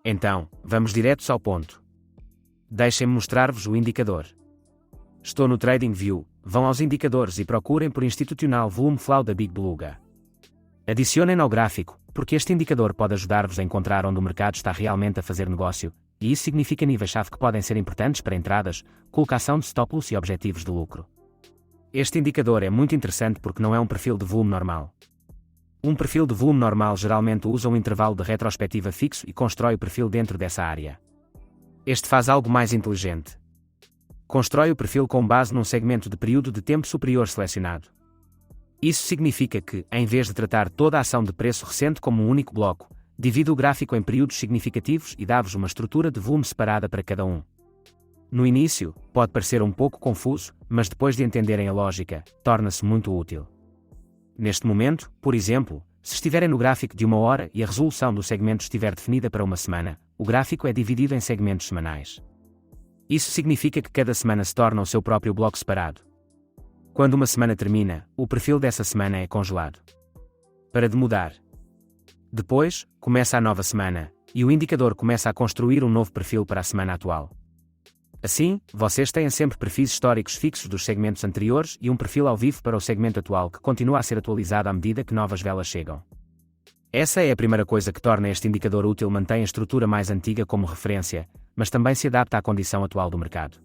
Então, vamos diretos ao ponto. Deixem-me mostrar-vos o indicador. Estou no TradingView, vão aos indicadores e procurem por Institutional Volume Flow da Big Beluga. Adicionem ao gráfico, porque este indicador pode ajudar-vos a encontrar onde o mercado está realmente a fazer negócio, e isso significa níveis-chave que podem ser importantes para entradas, colocação de stop loss e objetivos de lucro. Este indicador é muito interessante porque não é um perfil de volume normal. Um perfil de volume normal geralmente usa um intervalo de retrospectiva fixo e constrói o perfil dentro dessa área. Este faz algo mais inteligente. Constrói o perfil com base num segmento de período de tempo superior selecionado. Isso significa que, em vez de tratar toda a ação de preço recente como um único bloco, divide o gráfico em períodos significativos e dá-vos uma estrutura de volume separada para cada um. No início, pode parecer um pouco confuso, mas depois de entenderem a lógica, torna-se muito útil. Neste momento, por exemplo, se estiverem no gráfico de 1 hora e a resolução do segmento estiver definida para uma semana, o gráfico é dividido em segmentos semanais. Isso significa que cada semana se torna o seu próprio bloco separado. Quando uma semana termina, o perfil dessa semana é congelado. Para de mudar. Depois, começa a nova semana, e o indicador começa a construir um novo perfil para a semana atual. Assim, vocês têm sempre perfis históricos fixos dos segmentos anteriores e um perfil ao vivo para o segmento atual que continua a ser atualizado à medida que novas velas chegam. Essa é a primeira coisa que torna este indicador útil. Mantém a estrutura mais antiga como referência, mas também se adapta à condição atual do mercado.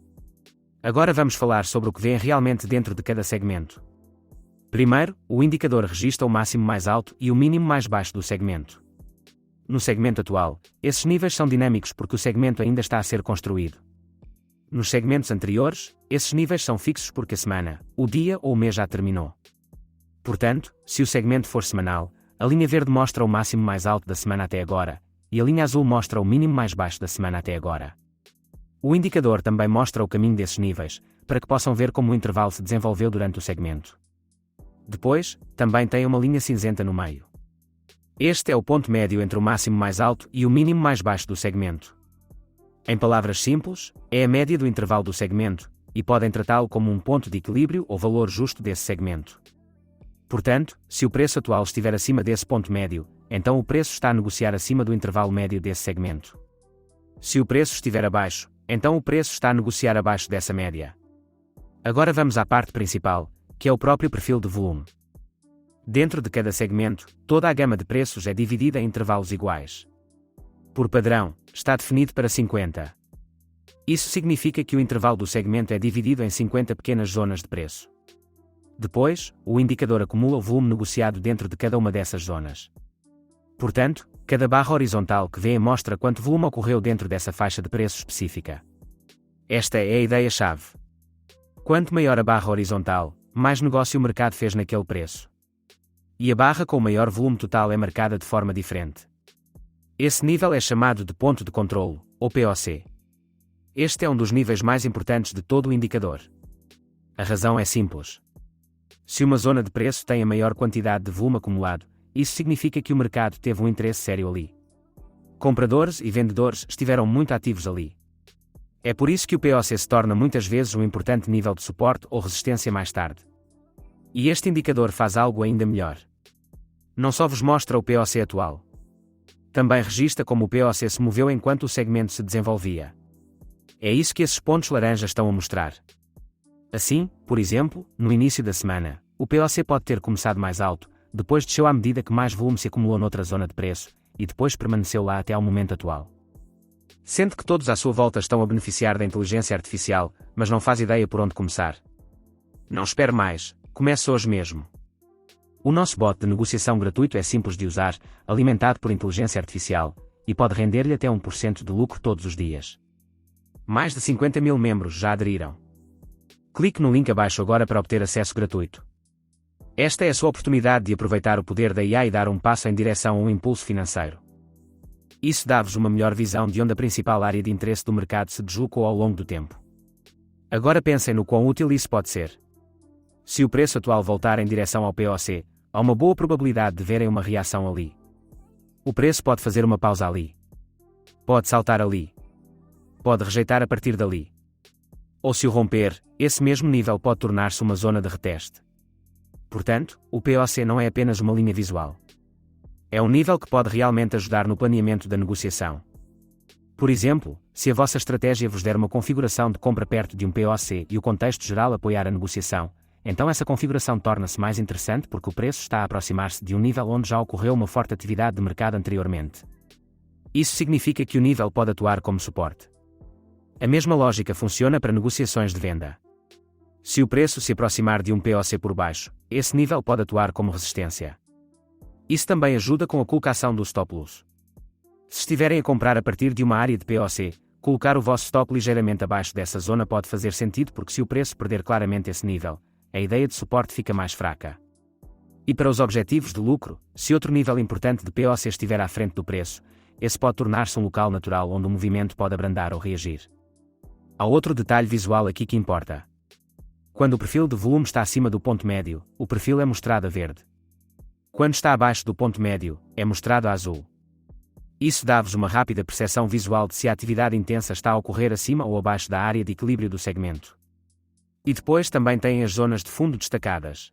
Agora vamos falar sobre o que vem realmente dentro de cada segmento. Primeiro, o indicador registra o máximo mais alto e o mínimo mais baixo do segmento. No segmento atual, esses níveis são dinâmicos porque o segmento ainda está a ser construído. Nos segmentos anteriores, esses níveis são fixos porque a semana, o dia ou o mês já terminou. Portanto, se o segmento for semanal, a linha verde mostra o máximo mais alto da semana até agora, e a linha azul mostra o mínimo mais baixo da semana até agora. O indicador também mostra o caminho desses níveis, para que possam ver como o intervalo se desenvolveu durante o segmento. Depois, também tem uma linha cinzenta no meio. Este é o ponto médio entre o máximo mais alto e o mínimo mais baixo do segmento. Em palavras simples, é a média do intervalo do segmento, e podem tratá-lo como um ponto de equilíbrio ou valor justo desse segmento. Portanto, se o preço atual estiver acima desse ponto médio, então o preço está a negociar acima do intervalo médio desse segmento. Se o preço estiver abaixo, então o preço está a negociar abaixo dessa média. Agora vamos à parte principal, que é o próprio perfil de volume. Dentro de cada segmento, toda a gama de preços é dividida em intervalos iguais. Por padrão, está definido para 50. Isso significa que o intervalo do segmento é dividido em 50 pequenas zonas de preço. Depois, o indicador acumula o volume negociado dentro de cada uma dessas zonas. Portanto, cada barra horizontal que vê mostra quanto volume ocorreu dentro dessa faixa de preço específica. Esta é a ideia-chave. Quanto maior a barra horizontal, mais negócio o mercado fez naquele preço. E a barra com o maior volume total é marcada de forma diferente. Esse nível é chamado de ponto de controlo, ou POC. Este é um dos níveis mais importantes de todo o indicador. A razão é simples. Se uma zona de preço tem a maior quantidade de volume acumulado, isso significa que o mercado teve um interesse sério ali. Compradores e vendedores estiveram muito ativos ali. É por isso que o POC se torna muitas vezes um importante nível de suporte ou resistência mais tarde. E este indicador faz algo ainda melhor. Não só vos mostra o POC atual. Também registra como o POC se moveu enquanto o segmento se desenvolvia. É isso que esses pontos laranjas estão a mostrar. Assim, por exemplo, no início da semana, o POC pode ter começado mais alto, depois desceu à medida que mais volume se acumulou noutra zona de preço, e depois permaneceu lá até ao momento atual. Sente que todos à sua volta estão a beneficiar da inteligência artificial, mas não faz ideia por onde começar. Não espere mais, comece hoje mesmo. O nosso bot de negociação gratuito é simples de usar, alimentado por inteligência artificial, e pode render-lhe até 1% de lucro todos os dias. Mais de 50 mil membros já aderiram. Clique no link abaixo agora para obter acesso gratuito. Esta é a sua oportunidade de aproveitar o poder da IA e dar um passo em direção a um impulso financeiro. Isso dá-vos uma melhor visão de onde a principal área de interesse do mercado se deslocou ao longo do tempo. Agora pensem no quão útil isso pode ser. Se o preço atual voltar em direção ao POC, há uma boa probabilidade de verem uma reação ali. O preço pode fazer uma pausa ali. Pode saltar ali. Pode rejeitar a partir dali. Ou se o romper, esse mesmo nível pode tornar-se uma zona de reteste. Portanto, o POC não é apenas uma linha visual. É um nível que pode realmente ajudar no planeamento da negociação. Por exemplo, se a vossa estratégia vos der uma configuração de compra perto de um POC e o contexto geral apoiar a negociação, então essa configuração torna-se mais interessante porque o preço está a aproximar-se de um nível onde já ocorreu uma forte atividade de mercado anteriormente. Isso significa que o nível pode atuar como suporte. A mesma lógica funciona para negociações de venda. Se o preço se aproximar de um POC por baixo, esse nível pode atuar como resistência. Isso também ajuda com a colocação do stop loss. Se estiverem a comprar a partir de uma área de POC, colocar o vosso stop ligeiramente abaixo dessa zona pode fazer sentido porque se o preço perder claramente esse nível, a ideia de suporte fica mais fraca. E para os objetivos de lucro, se outro nível importante de POC estiver à frente do preço, esse pode tornar-se um local natural onde o movimento pode abrandar ou reagir. Há outro detalhe visual aqui que importa. Quando o perfil de volume está acima do ponto médio, o perfil é mostrado a verde. Quando está abaixo do ponto médio, é mostrado a azul. Isso dá-vos uma rápida percepção visual de se a atividade intensa está a ocorrer acima ou abaixo da área de equilíbrio do segmento. E depois também têm as zonas de fundo destacadas.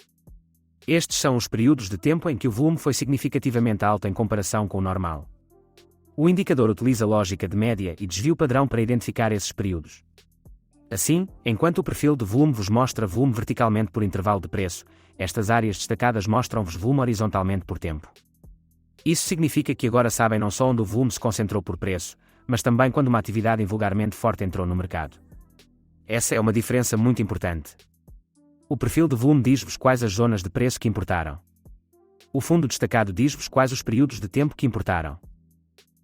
Estes são os períodos de tempo em que o volume foi significativamente alto em comparação com o normal. O indicador utiliza lógica de média e desvio padrão para identificar esses períodos. Assim, enquanto o perfil de volume vos mostra volume verticalmente por intervalo de preço, estas áreas destacadas mostram-vos volume horizontalmente por tempo. Isso significa que agora sabem não só onde o volume se concentrou por preço, mas também quando uma atividade invulgarmente forte entrou no mercado. Essa é uma diferença muito importante. O perfil de volume diz-vos quais as zonas de preço que importaram. O fundo destacado diz-vos quais os períodos de tempo que importaram.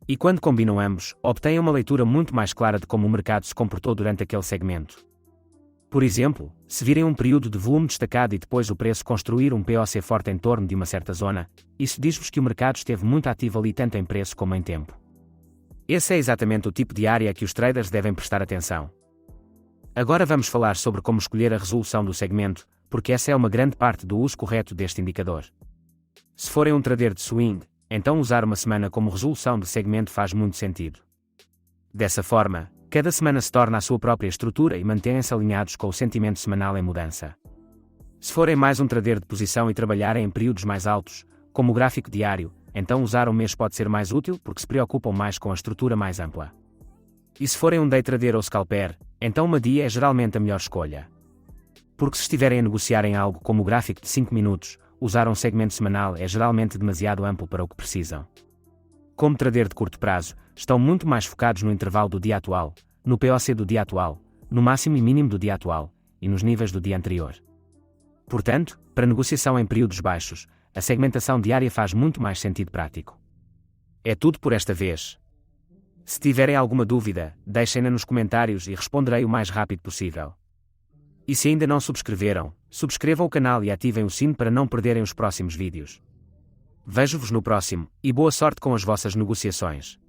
E quando combinam ambos, obtêm uma leitura muito mais clara de como o mercado se comportou durante aquele segmento. Por exemplo, se virem um período de volume destacado e depois o preço construir um POC forte em torno de uma certa zona, isso diz-vos que o mercado esteve muito ativo ali tanto em preço como em tempo. Esse é exatamente o tipo de área a que os traders devem prestar atenção. Agora vamos falar sobre como escolher a resolução do segmento, porque essa é uma grande parte do uso correto deste indicador. Se forem um trader de swing, então usar uma semana como resolução de segmento faz muito sentido. Dessa forma, cada semana se torna a sua própria estrutura e mantêm-se alinhados com o sentimento semanal em mudança. Se forem mais um trader de posição e trabalharem em períodos mais altos, como o gráfico diário, então usar um mês pode ser mais útil porque se preocupam mais com a estrutura mais ampla. E se forem um day trader ou scalper, então uma dia é geralmente a melhor escolha. Porque se estiverem a negociar em algo como o gráfico de 5 minutos, usar um segmento semanal é geralmente demasiado amplo para o que precisam. Como trader de curto prazo, estão muito mais focados no intervalo do dia atual, no POC do dia atual, no máximo e mínimo do dia atual, e nos níveis do dia anterior. Portanto, para negociação em períodos baixos, a segmentação diária faz muito mais sentido prático. É tudo por esta vez. Se tiverem alguma dúvida, deixem-na nos comentários e responderei o mais rápido possível. E se ainda não subscreveram, subscrevam o canal e ativem o sino para não perderem os próximos vídeos. Vejo-vos no próximo, e boa sorte com as vossas negociações.